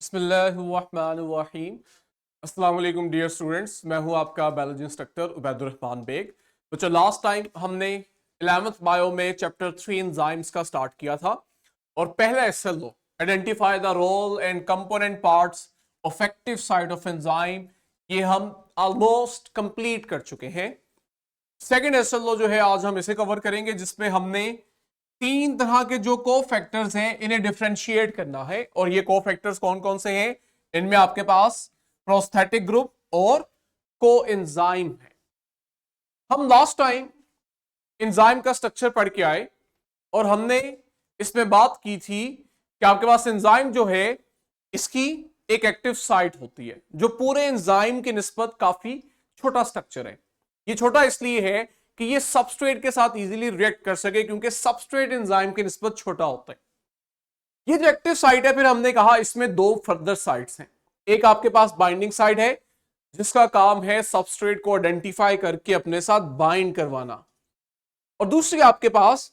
बिस्मिल्लाहिर्रहमानिर्रहीम। अस्सलाम वालेकुम डियर स्टूडेंट्स, मैं हूं आपका बायोलॉजी इंस्ट्रक्टर उबैदुर रहमान बेग। तो लास्ट टाइम हमने 11th बायो में चैप्टर 3 एंजाइम्स का स्टार्ट किया था और पहला SLO identify the role and component parts of active site of enzyme, ये हम ऑलमोस्ट कंप्लीट कर चुके हैं। सेकेंड एसएलओ जो है आज हम इसे कवर करेंगे, जिसमें हमने तीन तरह के जो को फैक्टर्स हैं इन्हें डिफरेंशिएट करना है। और ये को फैक्टर्स कौन कौन से हैं? इनमें आपके पास प्रोस्थेटिक ग्रुप और को एंजाइम है। हम लास्ट टाइम एंजाइम का स्ट्रक्चर पढ़ के आए और हमने इसमें बात की थी कि आपके पास एंजाइम जो है इसकी एक एक्टिव साइट होती है जो पूरे एंजाइम की निस्बत काफी छोटा स्ट्रक्चर है। ये छोटा इसलिए है कि ये सबस्ट्रेट के साथ इजीली रिएक्ट कर सके, क्योंकि सबस्ट्रेट एंजाइम की निस्बत छोटा होता है। ये जो एक्टिव साइट है, फिर हमने कहा इसमें दो फर्दर साइट्स हैं। एक आपके पास बाइंडिंग साइट है जिसका काम है सबस्ट्रेट को आइडेंटिफाई करके अपने साथ बाइंड करवाना, और दूसरी आपके पास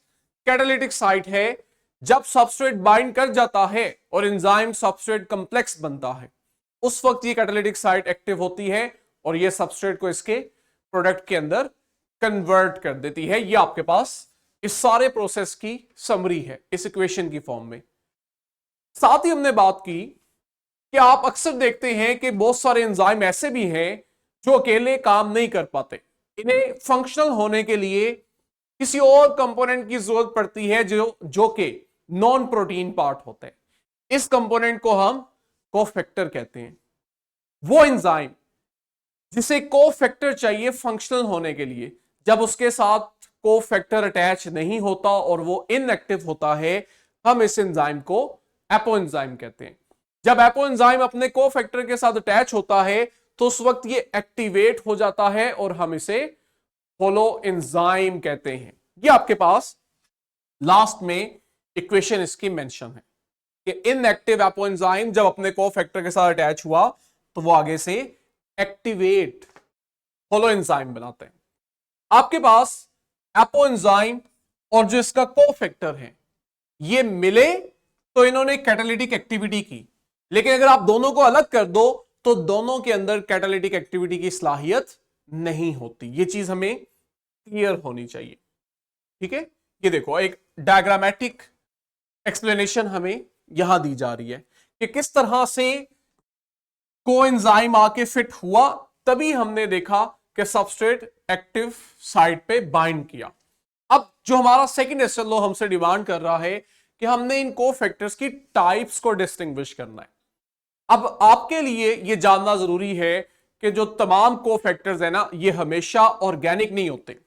कैटालिटिक साइट है। जब सबस्ट्रेट बाइंड कर जाता है और एंजाइम सबस्ट्रेट कॉम्प्लेक्स बनता है, उस वक्त ये कैटालिटिक साइट एक्टिव होती है और ये सबस्ट्रेट को इसके प्रोडक्ट के अंदर कन्वर्ट कर देती है। ये आपके पास इस सारे प्रोसेस की समरी है इस इक्वेशन की फॉर्म में। साथ ही हमने बात की कि आप अक्सर देखते हैं कि बहुत सारे एंजाइम ऐसे भी हैं जो अकेले काम नहीं कर पाते। इन्हें फंक्शनल होने के लिए किसी और कंपोनेंट की जरूरत पड़ती है जो कि नॉन प्रोटीन पार्ट होते हैं। इस कंपोनेंट को हम कोफैक्टर कहते हैं। वो एंजाइम जिसे कोफैक्टर चाहिए फंक्शनल होने के लिए, जब उसके साथ कोफैक्टर अटैच नहीं होता और वो इनएक्टिव होता है, हम इस एंजाइम को एपो एंजाइम कहते हैं। जब एपो एंजाइम अपने कोफैक्टर के साथ अटैच होता है तो उस वक्त ये एक्टिवेट हो जाता है और हम इसे होलो एंजाइम कहते हैं। ये आपके पास लास्ट में इक्वेशन इसकी मेंशन है कि इनएक्टिव एपो एंजाइम जब अपने कोफैक्टर के साथ अटैच हुआ तो वो आगे से एक्टिवेट होलो एंजाइम बनाते हैं। आपके पास एपो एंजाइम और जो इसका कोफैक्टर है ये मिले तो इन्होंने कैटालिटिक एक्टिविटी की, लेकिन अगर आप दोनों को अलग कर दो तो दोनों के अंदर कैटालिटिक एक्टिविटी की सलाहियत नहीं होती। ये चीज हमें क्लियर होनी चाहिए, ठीक है। ये देखो एक डायग्रामेटिक एक्सप्लेनेशन हमें यहां दी जा रही है कि किस तरह से कोएंजाइम आके फिट हुआ, तभी हमने देखा कि सबस्ट्रेट एक्टिव साइट पे बाइंड किया। अब जो हमारा सेकंड एसएलओ हमसे डिमांड कर रहा है कि हमने इन कोफैक्टर्स की टाइप्स को डिस्टिंग्विश करना है। अब आपके लिए यह जानना जरूरी है कि जो तमाम कोफैक्टर्स है ना, ये हमेशा ऑर्गेनिक नहीं होते।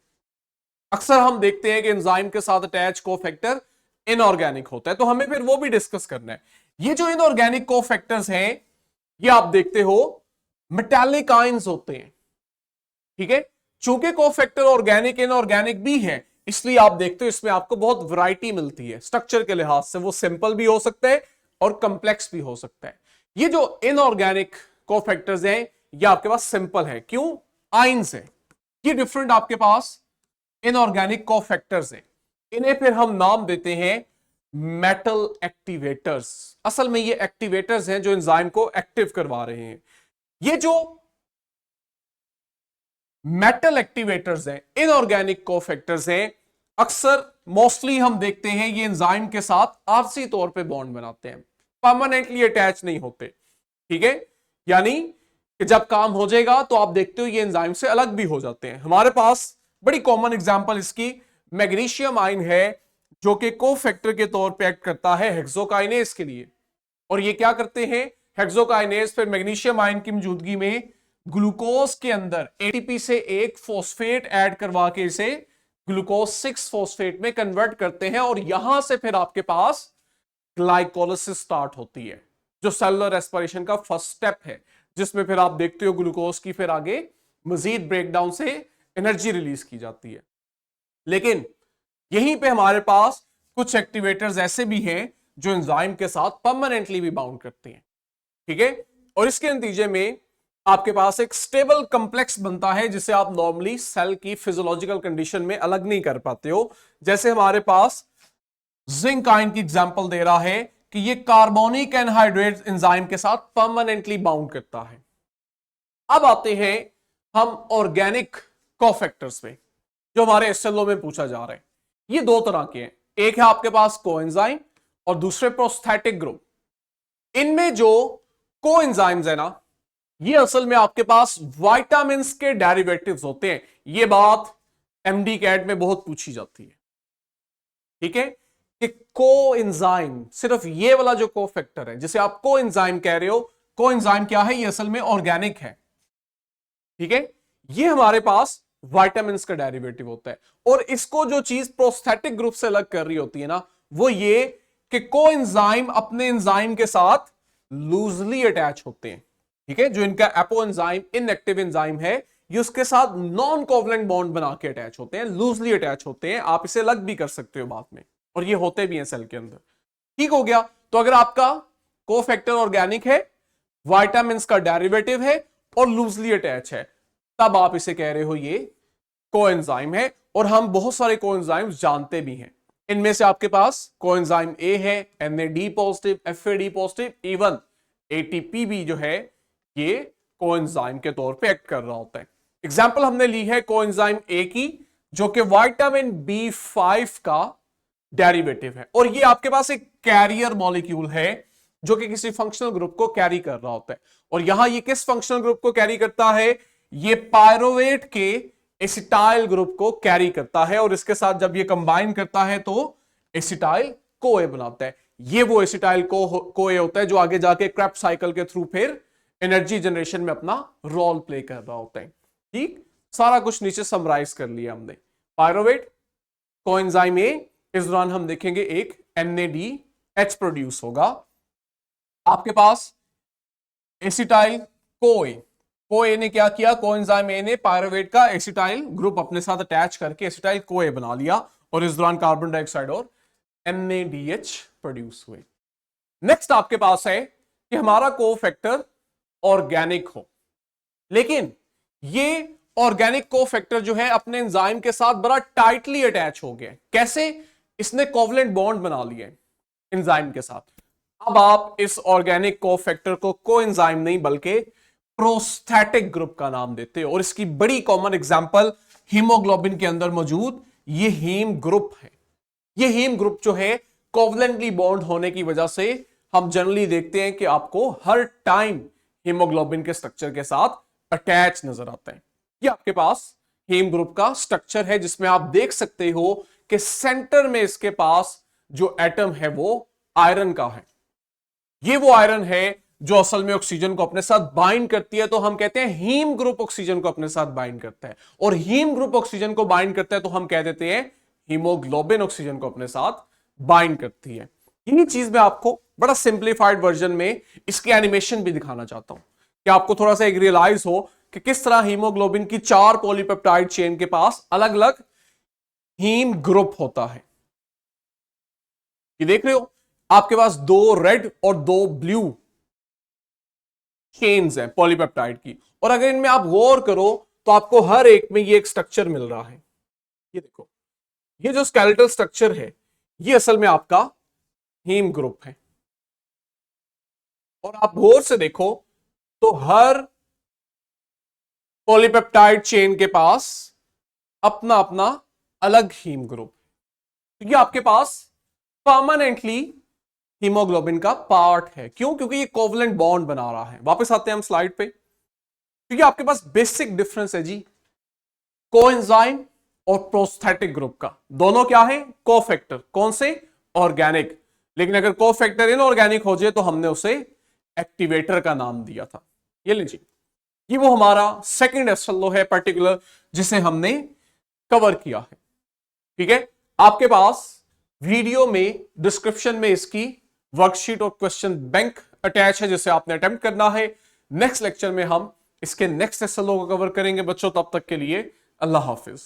अक्सर हम देखते हैं कि एंजाइम के साथ अटैच कोफैक्टर इनऑर्गेनिक होता है, तो हमें फिर वो भी डिस्कस करना है। ये जो इनऑर्गेनिक कोफैक्टर्स हैं ये आप देखते हो मेटालिक आयंस होते हैं, ठीक है। चूंकि कोफैक्टर ऑर्गेनिक इनऑर्गेनिक भी है, इसलिए आप देखते हो इसमें आपको बहुत वैरायटी मिलती है स्ट्रक्चर के लिहाज से। वो सिंपल भी हो सकता है और कॉम्प्लेक्स भी हो सकता है। ये जो इनऑर्गेनिक कोफैक्टर्स हैं ये आपके पास सिंपल है, क्यों? आयंस है। ये डिफरेंट आपके पास इनऑर्गेनिक कोफैक्टर्स हैं, इन्हें फिर हम नाम देते हैं मेटल एक्टिवेटर्स। असल में ये एक्टिवेटर्स हैं जो एंजाइम को एक्टिव करवा रहे हैं। ये जो मेटल एक्टिवेटर्स हैं, इनऑर्गेनिक कोफैक्टर्स हैं, अक्सर मोस्टली हम देखते हैं ये एंजाइम के साथ आरसी तौर पे बॉन्ड बनाते हैं, परमानेंटली अटैच नहीं होते, ठीक है। यानी कि जब काम हो जाएगा तो आप देखते हो ये एंजाइम से अलग भी हो जाते हैं। हमारे पास बड़ी कॉमन एग्जांपल इसकी मैग्नीशियम आयन है जो कि कोफैक्टर के तौर पे एक्ट करता है हेक्सोकाइनेज के लिए। और ये क्या करते हैं? हेक्सोकाइनेज फिर मैग्नीशियम आयन की मौजूदगी में ग्लूकोज के अंदर एटीपी से एक फॉस्फेट ऐड करवा के इसे ग्लूकोज 6 फॉस्फेट में कन्वर्ट करते हैं, और यहां से फिर आपके पास ग्लाइकोलिसिस स्टार्ट होती है, जो सेलुलर रेस्पिरेशन का फर्स्ट स्टेप है, जिसमें फिर आप देखते हो ग्लूकोज की फिर आगे मजीद ब्रेकडाउन से एनर्जी रिलीज की जाती है। लेकिन यहीं पे हमारे पास कुछ एक्टिवेटर्स ऐसे भी हैं जो एंजाइम के साथ परमानेंटली भी बाउंड करते हैं, ठीक है। और इसके नतीजे में आपके पास एक स्टेबल कॉम्प्लेक्स बनता है जिसे आप नॉर्मली सेल की फिजियोलॉजिकल कंडीशन में अलग नहीं कर पाते हो। जैसे हमारे पास जिंक आयन की एग्जांपल दे रहा है कि ये कार्बोनिक एनहाइड्रेट एंजाइम के साथ परमानेंटली बाउंड करता है। अब आते हैं हम ऑर्गेनिक कोफैक्टर्स पे, जो हमारे एसएलओ में पूछा जा रहा है। ये दो तरह के हैं, एक है आपके पास कोएंजाइम और दूसरे प्रोस्थेटिक ग्रुप। इनमें जो कोएंजाइम्स है ना, ये असल में आपके पास विटामिन के डेरिवेटिव्स होते हैं। ये बात एमडी कैट में बहुत पूछी जाती है, ठीक है, कि कोएंजाइम सिर्फ ये वाला जो कोफैक्टर है जिसे आप कोएंजाइम कह रहे हो, कोएंजाइम क्या है, ये असल में ऑर्गेनिक है, ठीक है। ये हमारे पास विटामिन का डेरिवेटिव होता है, और इसको जो चीज प्रोस्थेटिक ग्रुप से अलग कर रही होती है ना, वो ये कि कोएंजाइम अपने एंजाइम के साथ लूजली अटैच होते हैं, ठीक है। जो इनका एपो एंजाइम इनएक्टिव एंजाइम है, ये उसके साथ नॉन कोवलेंट बॉन्ड बना के अटैच होते हैं, लूजली अटैच होते हैं। आप इसे अलग भी कर सकते हो बाद में, और ये होते भी हैं सेल के अंदर, ठीक हो गया। तो अगर आपका कोफैक्टर ऑर्गेनिक है, विटामिन का डेरिवेटिव है और लूजली अटैच है, तब आप इसे कह रहे हो ये कोएंजाइम है। और हम बहुत सारे कोएंजाइम्स जानते भी हैं। इनमें से आपके पास कोएंजाइम ए है, NAD positive, FAD positive, even ATP भी जो है ये कोएंजाइम के तौर पे एक्ट कर रहा होता है। एग्जांपल हमने ली है कोएंजाइम ए की, जो कि विटामिन B5 का डेरिवेटिव है, और ये आपके पास एक कैरियर मॉलिक्यूल है जो कि किसी फंक्शनल ग्रुप को कैरी कर रहा होता है। और यहां ये किस फंक्शनल ग्रुप को कैरी करता है, ये पायरोवेट के एसिटाइल ग्रुप को कैरी करता है, और इसके साथ जब ये कंबाइन करता है तो एसिटाइल कोए बनाता है। ये वो एसिटाइल कोए होता है जो आगे जाके क्रेब्स साइकिल के थ्रू फिर एनर्जी जनरेशन में अपना रोल प्ले कर रहा होता है, ठीक। सारा कुछ नीचे समराइज कर लिया हमने। पायरोवेट, कोएंजाइम ए, इस दौरान हम देखेंगे एक NADH प्रोड्यूस होगा। आपके पास एसिटाइल कोए, कोए ने क्या किया, कोएंजाइम ए ने पायरोवेट का एसिटाइल ग्रुप अपने साथ अटैच करके एसिटाइल कोए बना लिया, और इस दौरान कार्बन डाइऑक्साइड और NADH प्रोड्यूस हुए। नेक्स्ट आपके पास है कि हमारा कोफैक्टर ऑर्गेनिक हो, लेकिन ये ऑर्गेनिक कोफैक्टर जो है अपने एंजाइम के साथ बड़ा टाइटली अटैच हो गया। कैसे, इसने कोवलेंट बॉन्ड बना लिए एंजाइम के साथ। अब आप इस ऑर्गेनिक कोफैक्टर को कोएंजाइम नहीं बल्कि प्रोस्थेटिक ग्रुप का नाम देते हो, और इसकी बड़ी कॉमन एग्जांपल हीमोग्लोबिन के अंदर मौजूद ये हीम ग्रुप है। ये हीम ग्रुप जो है कोवलेंटली बॉन्ड होने की वजह से हम जनरली देखते हैं कि आपको हर टाइम हीमोग्लोबिन के स्ट्रक्चर के साथ अटैच नजर आता है। ये आपके पास हीम ग्रुप का स्ट्रक्चर है, जिसमें आप देख सकते हो कि सेंटर में इसके पास जो एटम है वो आयरन का है। ये वो आयरन है जो असल में ऑक्सीजन को अपने साथ बाइंड करती है, तो हम कहते हैं हीम ग्रुप ऑक्सीजन को अपने साथ बाइंड करता है, और हीम ग्रुप ऑक्सीजन को बाइंड करता है तो हम कह देते हैं हीमोग्लोबिन ऑक्सीजन को अपने साथ बाइंड करती है। यही चीज मैं आपको बड़ा सिंप्लीफाइड वर्जन में इसकी एनिमेशन भी दिखाना चाहता हूं, कि आपको थोड़ा सा एक रियलाइज हो कि किस तरह हीमोग्लोबिन की 4 पॉलीपेप्टाइड चेन के पास अलग अलग हीम ग्रुप होता है। ये देख रहे हो, आपके पास 2 रेड और 2 ब्लू चेन्स हैं पॉलीपेप्टाइड की, और अगर इनमें आप गौर करो तो आपको हर एक में ये एक स्ट्रक्चर मिल रहा है। ये देखो, ये जो स्केलेटल स्ट्रक्चर है ये असल में आपका हीम ग्रुप है, और आप गौर से देखो तो हर पॉलीपेप्टाइड चेन के पास अपना अपना अलग हीम ग्रुप, तो ये आपके पास परमानेंटली हीमोग्लोबिन का पार्ट है। क्यों? क्योंकि ये कोवलेंट बॉन्ड बना रहा है। वापस आते हैं हम स्लाइड पे, क्योंकि आपके पास बेसिक डिफरेंस है जी कोएंजाइम और प्रोस्थेटिक ग्रुप का। दोनों क्या है? कोफैक्टर। कौन से? ऑर्गेनिक। लेकिन अगर कोफैक्टर इनऑर्गेनिक हो जाए तो हमने उसे एक्टिवेटर का नाम दिया था। ये लीजिए, ये वो हमारा सेकंड एस्ट्रो है पर्टिकुलर जिसे हमने कवर किया है। ठीक है, आपके पास वीडियो में डिस्क्रिप्शन में इसकी वर्कशीट और क्वेश्चन बैंक अटैच है जिसे आपने अटेम्प्ट करना है। नेक्स्ट लेक्चर में हम इसके नेक्स्ट एस्ट्रो को कवर करेंगे बच्चों। तब तक के लिए अल्लाह हाफिज।